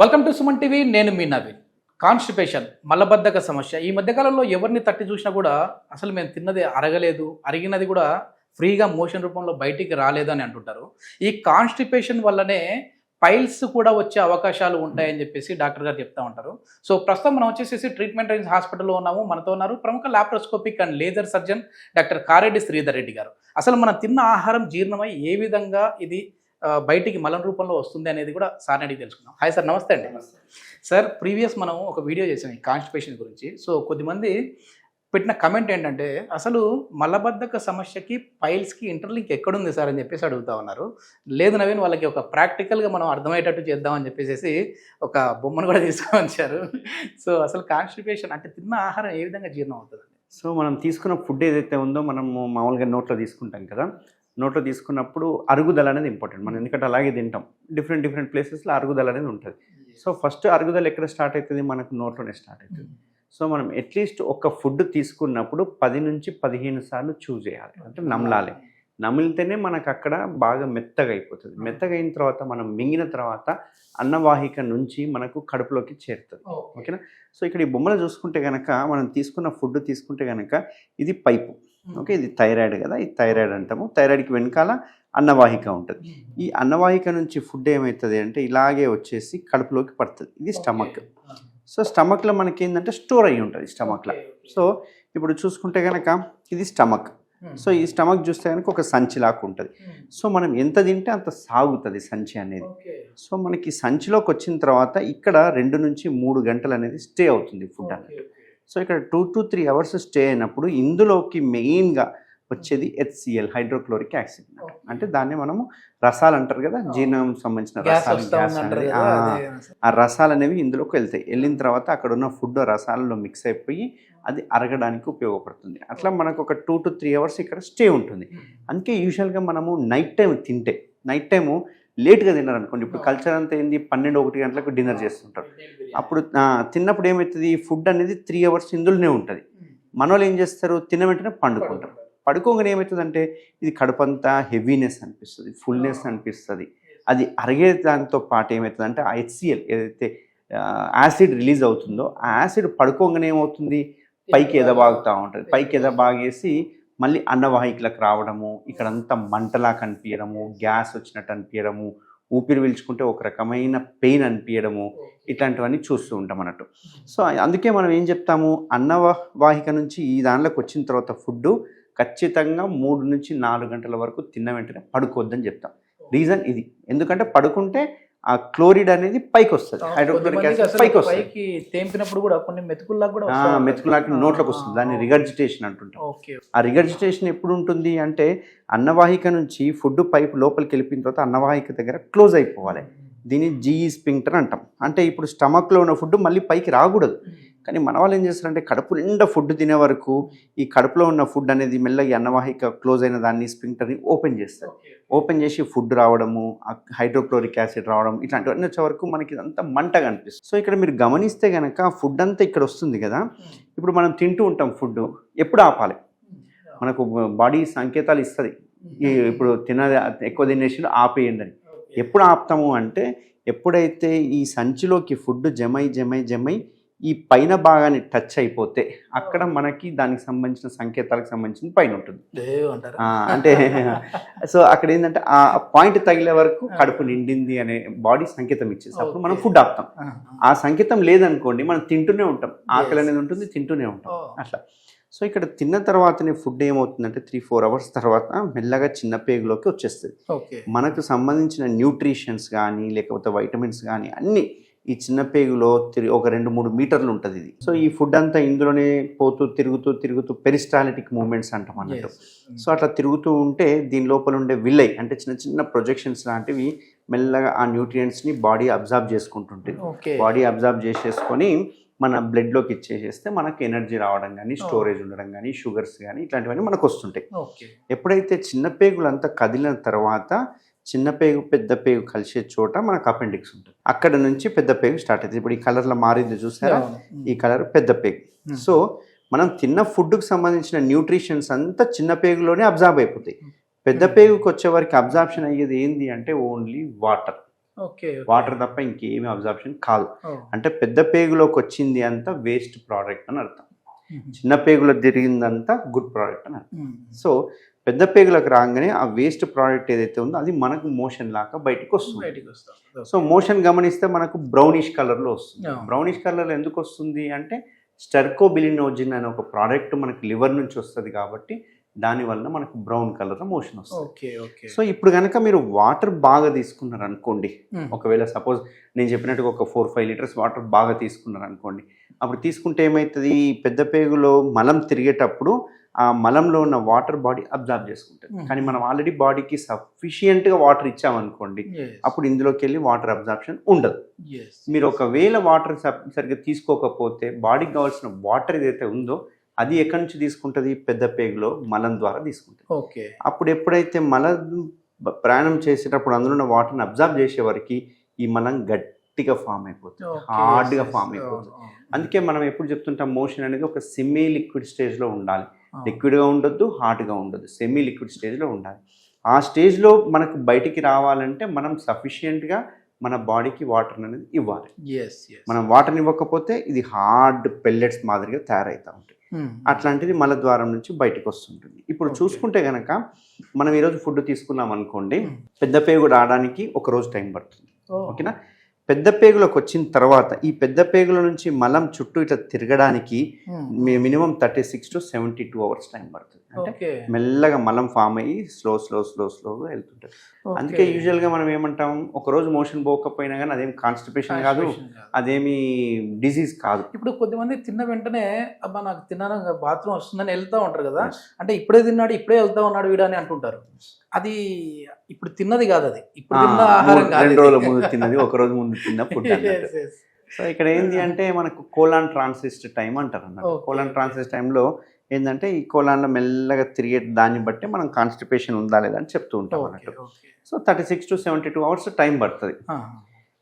Welcome to Suman TV. నేను మీ Naveen. Constipation, మలబద్ధక సమస్య ఈ మధ్యకాలంలో ఎవరిని తట్టి చూసినా కూడా అసలు మేము తిన్నది అరగలేదు, అరిగినది కూడా ఫ్రీగా మోషన్ రూపంలో బయటికి రాలేదు అని అంటుంటారు. ఈ కాన్స్టిపేషన్ వల్లనే పైల్స్ కూడా వచ్చే అవకాశాలు ఉంటాయని చెప్పేసి డాక్టర్ గారు చెప్తా ఉంటారు. సో ప్రస్తుతం మనం వచ్చేసి ట్రీట్మెంట్ రేంజ్ హాస్పిటల్లో ఉన్నాము. మనతో ఉన్నారు ప్రముఖ laparoscopic and laser surgeon doctor Kareddy Sridhar Reddy garu. అసలు మనం తిన్న ఆహారం జీర్ణమై ఏ విధంగా ఇది బయటికి మలం రూపంలో వస్తుంది అనేది కూడా సార్ అడిగి తెలుసుకుందాం. హాయ్ సార్, నమస్తే అండి. సార్, ప్రీవియస్ మనం ఒక వీడియో చేసాం ఈ కాన్స్టిపేషన్ గురించి. సో కొద్దిమంది పెట్టిన కమెంట్ ఏంటంటే అసలు మలబద్ధక సమస్యకి పైల్స్కి ఇంటర్లింక్ ఎక్కడుంది సార్ అని చెప్పేసి అడుగుతా ఉన్నారు. లేదు నవీన్, వాళ్ళకి ఒక ప్రాక్టికల్గా మనం అర్థమయ్యేటట్టు చేద్దామని చెప్పేసి ఒక బొమ్మను కూడా తీసుకొని వచ్చారు. సో అసలు కాన్స్టిపేషన్ అంటే తిన్న ఆహారం ఏ విధంగా జీర్ణం అవుతుంది? సో మనం తీసుకున్న ఫుడ్ ఏదైతే ఉందో మనము మామూలుగా నోట్లో తీసుకుంటాం కదా. నోట్లో తీసుకున్నప్పుడు అరుగుదల అనేది ఇంపార్టెంట్. మనం ఎందుకంటే అలాగే తింటాం, డిఫరెంట్ ప్లేసెస్లో అరుగుదల అనేది ఉంటుంది. సో ఫస్ట్ అరుగుదల ఎక్కడ స్టార్ట్ అవుతుంది? మనకు నోట్లోనే స్టార్ట్ అవుతుంది. సో మనం అట్లీస్ట్ ఒక ఫుడ్ తీసుకున్నప్పుడు 10 నుంచి 15 సార్లు చూజ్ చేయాలి, అంటే నమలాలి. నమిలితేనే మనకు అక్కడ బాగా మెత్తగా అయిపోతుంది. మెత్తగా అయిన తర్వాత మనం మింగిన తర్వాత అన్నవాహిక నుంచి మనకు కడుపులోకి చేరుతుంది. ఓకేనా? సో ఇక్కడ ఈ బొమ్మలు చూసుకుంటే కనుక మనం తీసుకున్న ఫుడ్ తీసుకుంటే కనుక ఇది పైపు. ఓకే, ఇది థైరాయిడ్ కదా, ఈ థైరాయిడ్ అంటాము. థైరాయిడ్కి వెనకాల అన్నవాహిక ఉంటుంది. ఈ అన్నవాహిక నుంచి ఫుడ్ ఏమవుతుంది అంటే ఇలాగే వచ్చేసి కడుపులోకి పడుతుంది. ఇది స్టమక్. సో స్టమక్లో మనకి ఏంటంటే స్టోర్ అయ్యి ఉంటుంది స్టమక్లో. సో ఇప్పుడు చూసుకుంటే కనుక ఇది స్టమక్. సో ఈ స్టమక్ చూస్తే కనుక ఒక సంచి లాగా ఉంటుంది. సో మనం ఎంత తింటే అంత సాగుతుంది సంచి అనేది. సో మనకి సంచిలోకి వచ్చిన తర్వాత ఇక్కడ 2 నుంచి 3 గంటలు అనేది స్టే అవుతుంది ఫుడ్ అనేది. సో ఇక్కడ 2 to 3 అవర్స్ స్టే అయినప్పుడు ఇందులోకి మెయిన్గా వచ్చేది HCl, హైడ్రోక్లోరిక్ యాసిడ్. అంటే దాన్ని మనము రసాలు అంటారు కదా, జీర్ణం సంబంధించిన రసాలు, గ్యాస్ అనేది, ఆ రసాలు అనేవి ఇందులోకి వెళ్తాయి. వెళ్ళిన తర్వాత అక్కడ ఉన్న ఫుడ్ రసాలలో మిక్స్ అయిపోయి అది అరగడానికి ఉపయోగపడుతుంది. అట్లా మనకు ఒక 2 to 3 అవర్స్ ఇక్కడ స్టే ఉంటుంది. అందుకే యూజువల్గా మనము నైట్ టైము లేట్గా తిన్నారనుకోండి. ఇప్పుడు కల్చర్ అంతా ఏంది, 12-1 గంటలకు డిన్నర్ చేస్తుంటారు. అప్పుడు తిన్నప్పుడు ఏమవుతుంది, ఫుడ్ అనేది 3 అవర్స్ ఇందులోనే ఉంటుంది. మన వాళ్ళు ఏం చేస్తారు, తిన్న వెంటనే పండుకుంటారు. పడుకోగానే ఏమవుతుందంటే ఇది కడుపంతా హెవీనెస్ అనిపిస్తుంది, ఫుల్నెస్ అనిపిస్తుంది. అది అరిగే దాంతో పాటు ఏమవుతుందంటే ఆ HCl ఏదైతే యాసిడ్ రిలీజ్ అవుతుందో ఆ యాసిడ్ పడుకోగానే ఏమవుతుంది, పైకి ఎదబాగుతూ ఉంటుంది. పైకి ఎదబాగేసి మళ్ళీ అన్నవాహికలకు రావడము, ఇక్కడంతా మంటలా కనిపించడము, గ్యాస్ వచ్చినట్టు అనిపించడము, ఊపిరి పీల్చుకుంటే ఒక రకమైన పెయిన్ అనిపించడము, ఇట్లాంటివన్నీ చూస్తూ ఉంటాం అన్నట్టు. సో అందుకే మనం ఏం చెప్తాము, అన్నవాహిక నుంచి ఈ దానిలోకి వచ్చిన తర్వాత ఫుడ్ ఖచ్చితంగా 3 నుంచి 4 గంటల వరకు తిన్న వెంటనే పడుకోవద్దని చెప్తాం. రీజన్ ఇది. ఎందుకంటే పడుకుంటే ఆ క్లోరిడ్ అనేది పైకి వస్తుంది, హైడ్రోక్లోరిక్ యాసిడ్ పైకి వస్తుంది. తేంపినప్పుడు కూడా కొన్ని మెతుకులాగా నోట్లోకి వస్తుంది. దాన్ని రిగర్జిటేషన్ అంటుంటాం. ఆ రిగర్జిటేషన్ ఎప్పుడు ఉంటుంది అంటే అన్నవాహిక నుంచి ఫుడ్ పైపు లోపలికి వెళ్ళిపోయిన తర్వాత అన్నవాహిక దగ్గర క్లోజ్ అయిపోవాలి. దీన్ని GE స్పింక్టర్ అంటాం. అంటే ఇప్పుడు స్టమక్లో ఉన్న ఫుడ్ మళ్ళీ పైకి రాకూడదు. కానీ మన వాళ్ళు ఏం చేస్తారంటే కడుపు నిండా ఫుడ్ తినే వరకు ఈ కడుపులో ఉన్న ఫుడ్ అనేది మెల్లగా అన్నవాహిక క్లోజ్ అయిన దాన్ని స్పింక్టర్ని ఓపెన్ చేస్తారు. ఓపెన్ చేసి ఫుడ్ రావడము, హైడ్రోక్లోరిక్ యాసిడ్ రావడం, ఇట్లాంటివన్నీ వచ్చే వరకు మనకి ఇదంతా మంటగా అనిపిస్తుంది. సో ఇక్కడ మీరు గమనిస్తే కనుక ఫుడ్ అంతా ఇక్కడ వస్తుంది కదా. ఇప్పుడు మనం తింటూ ఉంటాం, ఫుడ్ ఎప్పుడు ఆపాలి, మనకు బాడీ సంకేతాలు ఇస్తుంది. ఇప్పుడు ఎక్కువ తినేసి ఆపేయండి అని. ఎప్పుడు ఆపుతాము అంటే ఎప్పుడైతే ఈ సంచిలోకి ఫుడ్ జమై ఈ పైన భాగాన్ని టచ్ అయిపోతే అక్కడ మనకి దానికి సంబంధించిన సంకేతాలకు సంబంధించిన పైన ఉంటుంది. అంటే సో అక్కడ ఏంటంటే ఆ పాయింట్ తగిలే వరకు కడుపు నిండింది అనే బాడీ సంకేతం ఇచ్చేసి అప్పుడు మనం ఫుడ్ ఆపుతాం. ఆ సంకేతం లేదనుకోండి మనం తింటూనే ఉంటాం, ఆకలి అనేది ఉంటుంది, తింటూనే ఉంటాం అట్లా. సో ఇక్కడ తిన్న తర్వాతనే ఫుడ్ ఏమవుతుందంటే 3-4 అవర్స్ తర్వాత మెల్లగా చిన్న పేగులోకి వచ్చేస్తుంది. మనకు సంబంధించిన న్యూట్రిషన్స్ కానీ లేకపోతే వైటమిన్స్ కానీ అన్నీ ఈ చిన్న పేగులో ఒక 2-3 మీటర్లు ఉంటుంది ఇది. సో ఈ ఫుడ్ అంతా ఇందులోనే పోతూ తిరుగుతూ పెరిస్టాలిటిక్ మూమెంట్స్ అంటాం అన్నట్టు. సో అట్లా తిరుగుతూ ఉంటే దీని లోపల ఉండే విల్లై అంటే చిన్న ప్రొజెక్షన్స్ లాంటివి మెల్లగా ఆ న్యూట్రియంట్స్ని బాడీ అబ్జార్బ్ చేసుకుంటుంటుంది. బాడీ అబ్జార్బ్ చేసేసుకొని మన బ్లడ్లోకి ఇచ్చేసేస్తే మనకు ఎనర్జీ రావడం కానీ, స్టోరేజ్ ఉండడం కానీ, షుగర్స్ కానీ ఇట్లాంటివన్నీ మనకు వస్తుంటాయి. ఎప్పుడైతే చిన్న పేగులంతా కదిలిన తర్వాత చిన్న పేగు పెద్ద పేగు కలిసే చోట మనకు అపెండిక్స్ ఉంటుంది. అక్కడ నుంచి పెద్ద పేగు స్టార్ట్ అవుతుంది. ఇప్పుడు ఈ కలర్లో మారింది చూసారా, ఈ కలర్ పెద్ద పేగు. సో మనం తిన్న ఫుడ్కి సంబంధించిన న్యూట్రిషన్స్ అంతా చిన్న పేగులోనే అబ్జార్బ్ అయిపోతాయి. పెద్ద పేగుకి వచ్చే వరకు అబ్జార్ప్షన్ అయ్యేది ఏంటి అంటే ఓన్లీ వాటర్. ఓకే. వాటర్ తప్ప ఇంకేమీ అబ్జార్ప్షన్ కాదు. ఓహ్! అంటే పెద్ద పేగులోకి వచ్చింది అంతా వేస్ట్ ప్రోడక్ట్ అని అర్థం. హుహు. చిన్న పేగులో తిరిగిందంతా గుడ్ ప్రోడక్ట్ అని అర్థం. హ్మ్. సో పెద్ద పేగులకు రాగానే ఆ వేస్ట్ ప్రోడక్ట్ ఏదైతే ఉందో అది మనకు మోషన్ లాగా బయటకు వస్తుంది. బయటికొస్తాం. సో మోషన్ గమనిస్తే మనకు బ్రౌనిష్ కలర్లో వస్తుంది. అవును. బ్రౌనిష్ కలర్లో ఎందుకు వస్తుంది అంటే స్టెర్కోబిలినోజిన్ అనే ఒక ప్రోడక్ట్ మనకి లివర్ నుంచి వస్తుంది కాబట్టి దానివల్ల మనకు బ్రౌన్ కలర్లో మోషన్ వస్తుంది. ఓకే. ఓకే. సో ఇప్పుడు కనుక మీరు వాటర్ బాగా తీసుకున్నారు అనుకోండి, హ్మ్. ఒకవేళ సపోజ్ నేను చెప్పినట్టుగా ఒక 4-5 లీటర్స్ వాటర్ బాగా తీసుకున్నారు అనుకోండి, అప్పుడు తీసుకుంటే ఏమవుతుంది, ఈ పెద్ద పేగులో మలం తిరిగేటప్పుడు ఆ మలంలో ఉన్న వాటర్ బాడీ అబ్జర్వ్ చేసుకుంటుంది. Hmm. కానీ మనం ఆల్రెడీ బాడీకి సఫిషియెంట్గా వాటర్ ఇచ్చామనుకోండి, Yes. అప్పుడు ఇందులోకి వెళ్ళి వాటర్ అబ్జార్ప్షన్ ఉండదు. Yes. మీరు ఒకవేళ వాటర్ సరిగ్గా తీసుకోకపోతే బాడీకి కావాల్సిన వాటర్ ఏదైతే ఉందో అది ఎక్కడి నుంచి తీసుకుంటుంది, పెద్ద పేగులో మలం ద్వారా తీసుకుంటుంది. ఓకే. అప్పుడు ఎప్పుడైతే ప్రయాణం చేసేటప్పుడు అందులో ఉన్న వాటర్ని అబ్జర్వ్ చేసే వరకు ఈ మలం గట్టిగా ఫామ్ అయిపోతుంది, Okay. హార్డ్గా Yes, ఫామ్ yes. అయిపోతుంది. అవును, అవును. అందుకే మనం ఎప్పుడు చెప్తుంటాం, మోషన్ అనేది ఒక సెమీ లిక్విడ్ స్టేజ్లో ఉండాలి. అవును. లిక్విడ్గా ఉండొద్దు, హార్డ్గా ఉండొద్దు, సెమీ లిక్విడ్ స్టేజ్లో ఉండాలి. ఆ స్టేజ్లో మనకు బయటికి రావాలంటే మనం సఫిషియెంట్గా మన బాడీకి వాటర్ అనేది ఇవ్వాలి. Yes, yes. మనం వాటర్ని ఇవ్వకపోతే ఇది హార్డ్ పెల్లెట్స్ మాదిరిగా తయారవుతూ ఉంటాయి. Hmm. అట్లాంటిది మలద్వారం నుంచి బయటకు వస్తుంటుంది. ఇప్పుడు Okay. చూసుకుంటే కనుక మనం ఈరోజు ఫుడ్ తీసుకున్నాం అనుకోండి, Hmm. పెద్ద పేగు రావడానికి ఒక రోజు టైం పడుతుంది. Oh. ఓకేనా? పెద్ద పేగులోకి వచ్చిన తర్వాత ఈ పెద్ద పేగుల నుంచి మలం చుట్టూ ఇట్లా తిరగడానికి Hmm. Minimum 36 to 72 hours time పడుతుంది. అంటే Okay. మెల్లగా మలం ఫామ్ అయ్యి స్లోగా వెళ్తుంటుంది. Okay. అందుకే యూజువల్గా మనం ఏమంటాం, ఒక రోజు మోషన్ పోకపోయినా కానీ అదేం కాన్స్టిపేషన్ కాదు, Constipation కాదు. అదేమి డిసీజ్ కాదు. ఇప్పుడు కొద్దిమంది తిన్న వెంటనే అబ్బా నాకు తిన్నాను బాత్రూమ్ వస్తుందని వెళ్తా ఉంటారు కదా, Yes. అంటే ఇప్పుడే తిన్నాడు ఇప్పుడే వెళ్తా ఉన్నాడు వీడు అని అంటుంటారు. అది ఇప్పుడు తిన్నది కాదు, అది ఇప్పుడు తిన్న ఆహారం కాదు. 2 రోజుల ముందు తిన్నది, ఒక రోజు ముందు తిన్న ఫుడ్ Yes, అన్నట్టు. yes. సో ఇక్కడ ఏంటి అంటే మనకు కోలాన్ ట్రాన్సిస్ట్ టైం అంటారు అన్నట్టు. Okay, colon okay. ట్రాన్సిస్ట్ టైంలో ఏంటంటే ఈ కోలాన్లో మెల్లగా తిరిగే దాన్ని బట్టి మనం కాన్స్టిపేషన్ ఉందా లేదా అని చెప్తూ ఉంటాం Okay, అన్నట్టు. okay. So 36 to 72 hours time పడుతుంది. Ah.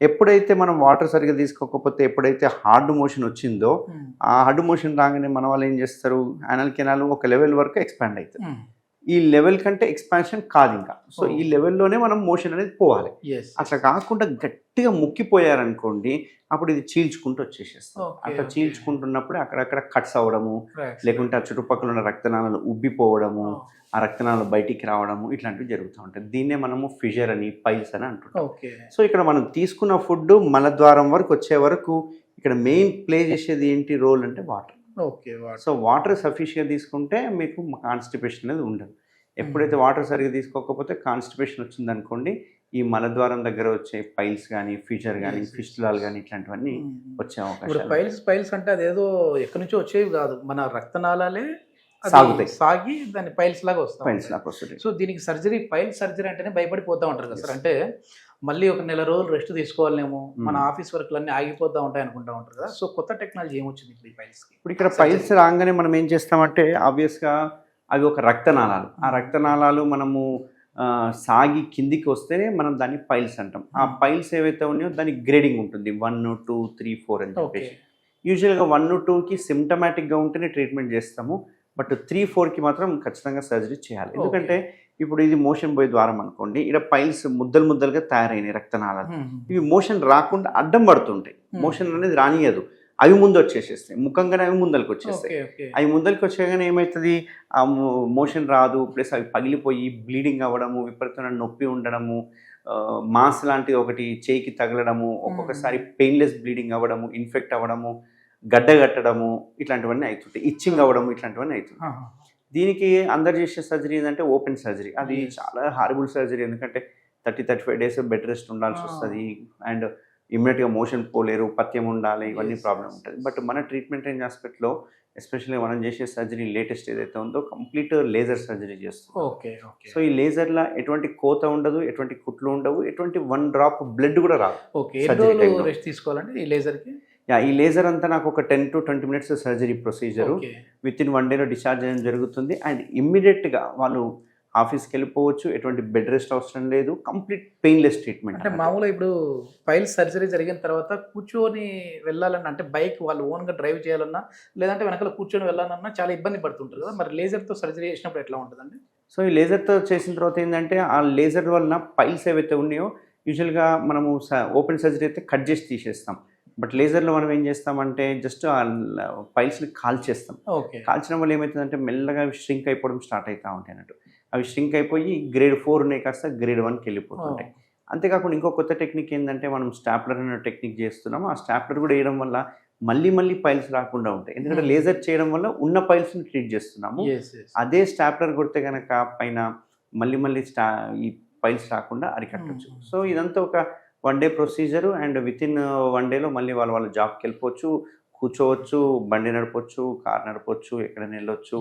ఎప్పుడైతే మనం వాటర్ సరిగ్గా తీసుకోకపోతే, ఎప్పుడైతే హార్డ్ మోషన్ వచ్చిందో, Hmm. ఆ హార్డ్ మోషన్ రాగానే మన వాళ్ళు ఏం చేస్తారు, యానల్ కెనాల్ ఒక లెవెల్ వరకు ఎక్స్పాండ్ అవుతుంది. Hmm. ఈ లెవెల్ కంటే ఎక్స్పాన్షన్ కాదు ఇంకా. So Oh. ఈ లెవెల్లోనే మనం మోషన్ అనేది పోవాలి. Yes. అట్లా కాకుండా గట్టిగా ముక్కిపోయారనుకోండి, అప్పుడు ఇది చీల్చుకుంటూ వచ్చేసేస్తుంది. Okay, అట్లా okay. చీల్చుకుంటున్నప్పుడే అక్కడక్కడ కట్స్ అవ్వడము, Right. లేకుంటే ఆ చుట్టుపక్కల ఉన్న రక్తనాళాలు ఉబ్బిపోవడము, Oh. ఆ రక్తనాళాలు బయటికి రావడము, ఇట్లాంటివి జరుగుతూ ఉంటాయి. దీన్నే మనము ఫిషర్ అని, పైల్స్ అని అంటుంటాం. Okay. సో ఇక్కడ మనం తీసుకున్న ఫుడ్ మలద్వారం వరకు వచ్చే వరకు ఇక్కడ మెయిన్ ప్లే చేసేది ఏంటి రోల్ అంటే water. Okay. What? So water సఫిషియెంట్గా తీసుకుంటే మీకు కాన్స్టిపేషన్ అనేది ఉండదు. ఎప్పుడైతే వాటర్ సరిగ్గా తీసుకోకపోతే కాన్స్టిపేషన్ వచ్చిందనుకోండి, ఈ మలద్వారం దగ్గర వచ్చే పైల్స్ కానీ, ఫిషర్ కానీ, Yes, yes, ఫిస్టులాలు yes. కానీ ఇట్లాంటివన్నీ Hmm. వచ్చే ఇప్పుడు అవకాశాలు పైల్స్ అంటే అదేదో ఎక్కడి నుంచో వచ్చేవి కాదు, మన రక్తనాళాలే అది సాగుతాయి. సాగి దాని పైల్స్ లాగా వస్తాయి. పైల్స్ లాగా వస్తుంది. సో దీనికి పైల్ సర్జరీ అంటేనే భయపడిపోతూ ఉంటారు కదా సార్. అంటే మళ్ళీ ఒక నెల రోజులు రెస్ట్ తీసుకోవాలేమో, మన ఆఫీస్ వర్క్లు అన్నీ ఆగిపోతూ ఉంటాయి అనుకుంటా ఉంటారు కదా. సో కొత్త టెక్నాలజీ ఏమొచ్చింది ఇప్పుడు ఈ పైల్స్కి? ఇప్పుడు ఇక్కడ పైల్స్ రాగానే మనం ఏం చేస్తామంటే, ఆబ్వియస్గా అవి ఒక రక్తనాళాలు. ఆ రక్తనాళాలు మనము సాగి కిందికి వస్తేనే మనం దాన్ని పైల్స్ అంటాం. ఆ పైల్స్ ఏవైతే ఉన్నాయో దానికి గ్రేడింగ్ ఉంటుంది, 1, 2, 3, 4 అని ఓకే. చెప్పేసి. యూజువల్గా 1, 2కి సిమ్టమాటిక్గా ఉంటేనే ట్రీట్మెంట్ చేస్తాము, బట్ 3, 4కి మాత్రం ఖచ్చితంగా సర్జరీ చేయాలి. ఎందుకంటే ఇప్పుడు ఇది మోషన్ పోయే ద్వారం అనుకోండి, ఇక్కడ పైల్స్ ముద్దలుగా తయారైనాయి రక్తనాళాలు. ఇవి మోషన్ రాకుండా అడ్డం పడుతుంటాయి. మోషన్ అనేది రానియదు, అవి ముందు వచ్చేసేస్తాయి, ముఖంగానే అవి ముందరికి వచ్చేస్తాయి. అవి ముందరికి వచ్చేగానే ఏమవుతుంది, ఆ మోషన్ రాదు, ప్లస్ అవి పగిలిపోయి బ్లీడింగ్ అవ్వడము, విపరీతమైన నొప్పి ఉండడము, మాస్ లాంటిది ఒకటి చేయికి తగలడము, ఒక్కొక్కసారి పెయిన్లెస్ బ్లీడింగ్ అవ్వడము, ఇన్ఫెక్ట్ అవ్వడము, గడ్డ కట్టడము, ఇట్లాంటివన్నీ అవుతుంటాయి, ఇచ్చింగ్ అవ్వడము, ఇట్లాంటివన్నీ అవుతుంటాయి. దీనికి అందరు చేసే సర్జరీ ఏంటంటే ఓపెన్ సర్జరీ. అది చాలా హారబుల్ సర్జరీ, ఎందుకంటే 30-35 days బెడ్ రెస్ట్ ఉండాల్సి వస్తుంది, అండ్ ఇమ్మీడియట్గా మోషన్ పోలేరు, పథ్యం ఉండాలి, ఇవన్నీ ప్రాబ్లం ఉంటుంది. బట్ మన ట్రీట్మెంట్ రేంజ్ హాస్పిటల్లో ఎస్పెషల్లీ మనం చేసే సర్జరీ లేటెస్ట్ ఏదైతే ఉందో కంప్లీట్ లేజర్ సర్జరీ చేస్తాం. సో ఈ లేజర్లో ఎటువంటి కోత ఉండదు, ఎటువంటి కుట్లు ఉండవు, ఎటువంటి 1 drop బ్లడ్ కూడా రాదు. రెస్ట్ తీసుకోవాలంటే ఈ లేజర్కి? ఈ లేజర్ అంతా నాకు ఒక 10 to 20 minutes surgery procedure, within 1 day discharge అయ్యడం జరుగుతుంది. అండ్ ఇమ్మీడియట్గా వాళ్ళు ఆఫీస్కి వెళ్ళిపోవచ్చు, ఎటువంటి బెడ్ రెస్ట్ అవసరం లేదు, కంప్లీట్ పెయిన్లెస్ ట్రీట్మెంట్. అంటే మామూలుగా ఇప్పుడు పైల్స్ సర్జరీ జరిగిన తర్వాత కూర్చొని వెళ్ళాలన్నా, అంటే బైక్ వాళ్ళు ఓన్గా డ్రైవ్ చేయాలన్నా, లేదంటే వెనకాల కూర్చొని వెళ్ళాలన్నా చాలా ఇబ్బంది పడుతుంటారు కదా. మరి లేజర్తో సర్జరీ చేసినప్పుడు ఎట్లా ఉంటుందండి? సో ఈ లేజర్తో చేసిన తర్వాత ఏంటంటే, ఆ లేజర్ వలన పైల్స్ ఏవైతే ఉన్నాయో యూజువల్గా మనము ఓపెన్ సర్జరీ అయితే కట్ చేసి తీసేస్తాం. బట్ లేజర్లో మనం ఏం చేస్తామంటే జస్ట్ ఆ పైల్స్ని కాల్చేస్తాం. ఓకే. కాల్చడం వల్ల ఏమవుతుందంటే మెల్లగా అవి ష్రింక్ అయిపోవడం స్టార్ట్ అవుతూ ఉంటాయి అన్నట్టు. అవి ష్రింక్ అయిపోయి గ్రేడ్ 4 ఉన్నాయి కాస్త గ్రేడ్ 1కి వెళ్ళిపోతుంటాయి. అంతేకాకుండా ఇంకో కొత్త టెక్నిక్ ఏంటంటే మనం స్టాప్లర్ అనే టెక్నిక్ చేస్తున్నాము. ఆ స్టాప్లర్ కూడా వేయడం వల్ల మళ్ళీ మళ్ళీ పైల్స్ రాకుండా ఉంటాయి. ఎందుకంటే లేజర్ చేయడం వల్ల ఉన్న పైల్స్ని ట్రీట్ చేస్తున్నాము. అదే స్టాప్లర్ కొడితే కనుక పైన మళ్ళీ మళ్ళీ ఈ పైల్స్ రాకుండా అరికట్టచ్చు. సో ఇదంతా ఒక 1 డే ప్రొసీజరు అండ్ వితిన్ 1 డేలో మళ్ళీ వాళ్ళ జాబ్కి వెళ్ళిపోవచ్చు, కూర్చోవచ్చు, బండి నడపొచ్చు, కార్ నడపొచ్చు, ఎక్కడైనా వెళ్ళొచ్చు.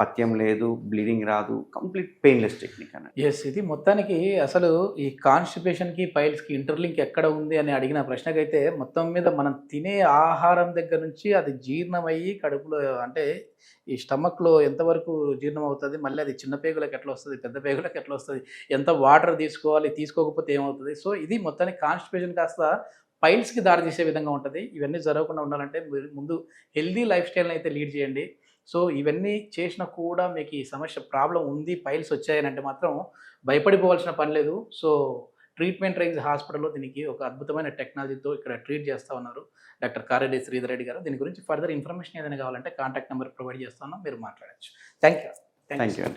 పథ్యం లేదు, బ్లీడింగ్ రాదు, కంప్లీట్ పెయిన్లెస్ టెక్నిక్ అన్నట్టు. ఇది మొత్తానికి అసలు ఈ కాన్స్టిపేషన్కి పైల్స్కి ఇంటర్లింక్ ఎక్కడ ఉంది అని అడిగిన ప్రశ్నకైతే మొత్తం మీద మనం తినే ఆహారం దగ్గర నుంచి అది జీర్ణమయ్యి కడుపులో అంటే ఈ స్టమక్లో ఎంతవరకు జీర్ణం అవుతుంది, మళ్ళీ అది చిన్న పేగులకు ఎట్లా వస్తుంది, పెద్ద పేగులకు ఎట్లా వస్తుంది, ఎంత వాటర్ తీసుకోవాలి, తీసుకోకపోతే ఏమవుతుంది. సో ఇది మొత్తానికి కాన్స్టిపేషన్ కాస్త పైల్స్కి దారి తీసే విధంగా ఉంటుంది. ఇవన్నీ జరగకుండా ఉండాలంటే మీరు ముందు హెల్దీ లైఫ్ స్టైల్ని అయితే లీడ్ చేయండి. సో ఇవన్నీ చేసినా కూడా మీకు ఈ సమస్య ప్రాబ్లం ఉంది, పైల్స్ వచ్చాయని అంటే మాత్రం భయపడిపోవాల్సిన పని లేదు. సో ట్రీట్మెంట్ రైజ్ హాస్పిటల్లో దీనికి ఒక అద్భుతమైన టెక్నాలజీతో ఇక్కడ ట్రీట్ చేస్తూ ఉన్నారు డాక్టర్ కారెడ్డి శ్రీధర్ రెడ్డి గారు. దీని గురించి ఫర్దర్ ఇన్ఫర్మేషన్ ఏదైనా కావాలంటే కాంటాక్ట్ నెంబర్ ప్రొవైడ్ చేస్తున్నాం, మీరు మాట్లాడచ్చు. Thank you. Thank you.